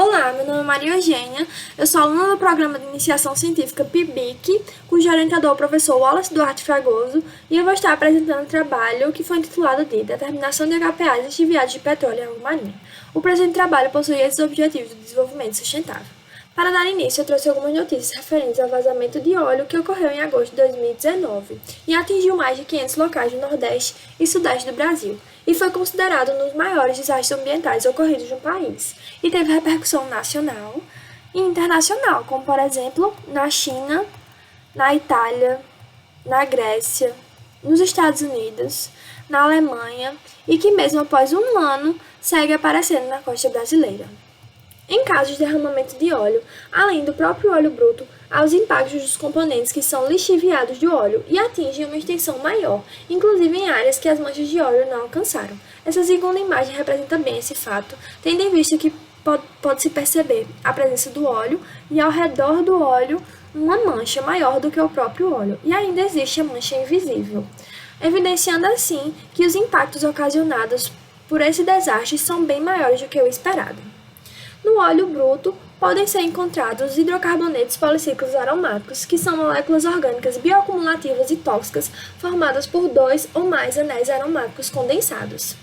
Olá, meu nome é Maria Eugênia, eu sou aluna do Programa de Iniciação Científica PIBIC, cujo orientador é o professor Wallace Duarte Fragoso, e eu vou estar apresentando um trabalho que foi intitulado de Determinação de HPAs lixiviados de petróleo em água marinha. O presente trabalho possui esses objetivos do desenvolvimento sustentável. Para dar início, eu trouxe algumas notícias referentes ao vazamento de óleo que ocorreu em agosto de 2019 e atingiu mais de 500 locais do Nordeste e Sudeste do Brasil, e foi considerado um dos maiores desastres ambientais ocorridos no país, e teve repercussão nacional e internacional, como por exemplo na China, na Itália, na Grécia, nos Estados Unidos, na Alemanha e que mesmo após um ano segue aparecendo na costa brasileira. Em casos de derramamento de óleo, além do próprio óleo bruto, há os impactos dos componentes que são lixiviados de óleo e atingem uma extensão maior, inclusive em áreas que as manchas de óleo não alcançaram. Essa segunda imagem representa bem esse fato, tendo em vista que pode-se perceber a presença do óleo e ao redor do óleo uma mancha maior do que o próprio óleo, e ainda existe a mancha invisível, evidenciando assim que os impactos ocasionados por esse desastre são bem maiores do que o esperado. No óleo bruto, podem ser encontrados hidrocarbonetos policíclicos aromáticos, que são moléculas orgânicas bioacumulativas e tóxicas formadas por dois ou mais anéis aromáticos condensados.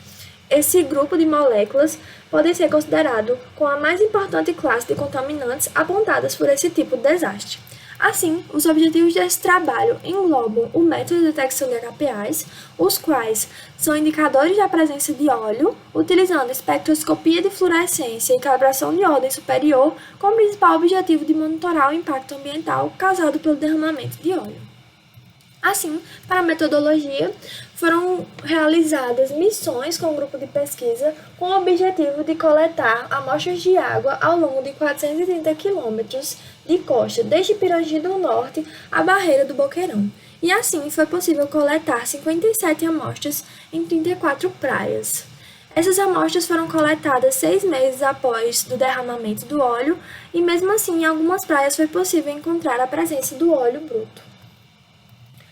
Esse grupo de moléculas pode ser considerado como a mais importante classe de contaminantes apontadas por esse tipo de desastre. Assim, os objetivos desse trabalho englobam o método de detecção de HPAs, os quais são indicadores da presença de óleo, utilizando espectroscopia de fluorescência e calibração de ordem superior, com o principal objetivo de monitorar o impacto ambiental causado pelo derramamento de óleo. Assim, para a metodologia, foram realizadas missões com um grupo de pesquisa com o objetivo de coletar amostras de água ao longo de 430 quilômetros de costa, desde Pirangi do Norte à Barreira do Boqueirão. E assim foi possível coletar 57 amostras em 34 praias. Essas amostras foram coletadas 6 meses após o derramamento do óleo e mesmo assim em algumas praias foi possível encontrar a presença do óleo bruto.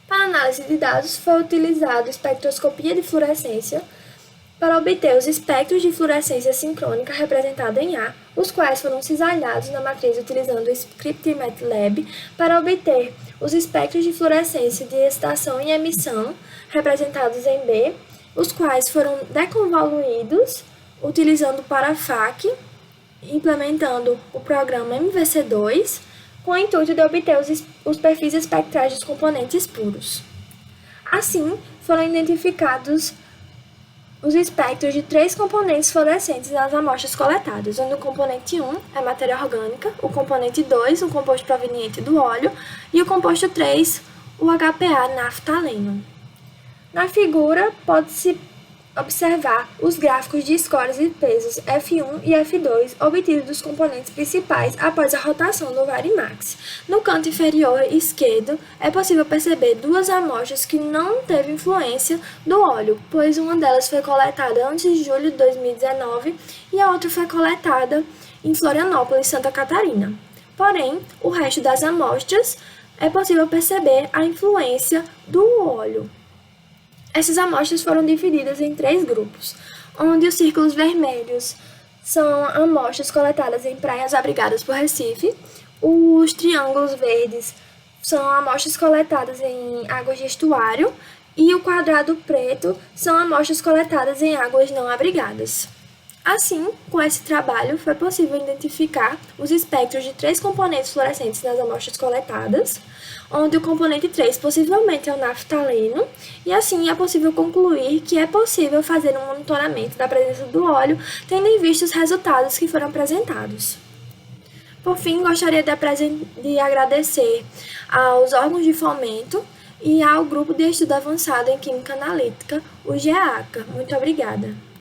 Para análise de dados, foi utilizado espectroscopia de fluorescência para obter os espectros de fluorescência sincrônica representada em A, os quais foram cisalhados na matriz utilizando o ScriptMatlab para obter os espectros de fluorescência de excitação e emissão representados em B, os quais foram deconvoluídos utilizando o Parafac, implementando o programa MVC2, com o intuito de obter os perfis espectrais dos componentes puros. Assim, foram identificados os espectros de 3 componentes fluorescentes nas amostras coletadas, onde o componente 1 é matéria orgânica, o componente 2, um composto proveniente do óleo, e o composto 3, o HPA naftaleno. Na figura, pode-se observar os gráficos de scores e pesos F1 e F2 obtidos dos componentes principais após a rotação do Varimax. No canto inferior esquerdo, é possível perceber 2 amostras que não teve influência do óleo, pois uma delas foi coletada antes de julho de 2019 e a outra foi coletada em Florianópolis, Santa Catarina. Porém, o resto das amostras é possível perceber a influência do óleo. Essas amostras foram divididas em 3 grupos, onde os círculos vermelhos são amostras coletadas em praias abrigadas por Recife, os triângulos verdes são amostras coletadas em águas de estuário e o quadrado preto são amostras coletadas em águas não abrigadas. Assim, com esse trabalho, foi possível identificar os espectros de 3 componentes fluorescentes nas amostras coletadas, onde o componente 3 possivelmente é o naftaleno, e assim é possível concluir que é possível fazer um monitoramento da presença do óleo, tendo em vista os resultados que foram apresentados. Por fim, gostaria de agradecer aos órgãos de fomento e ao Grupo de Estudo Avançado em Química Analítica, o GEACA. Muito obrigada.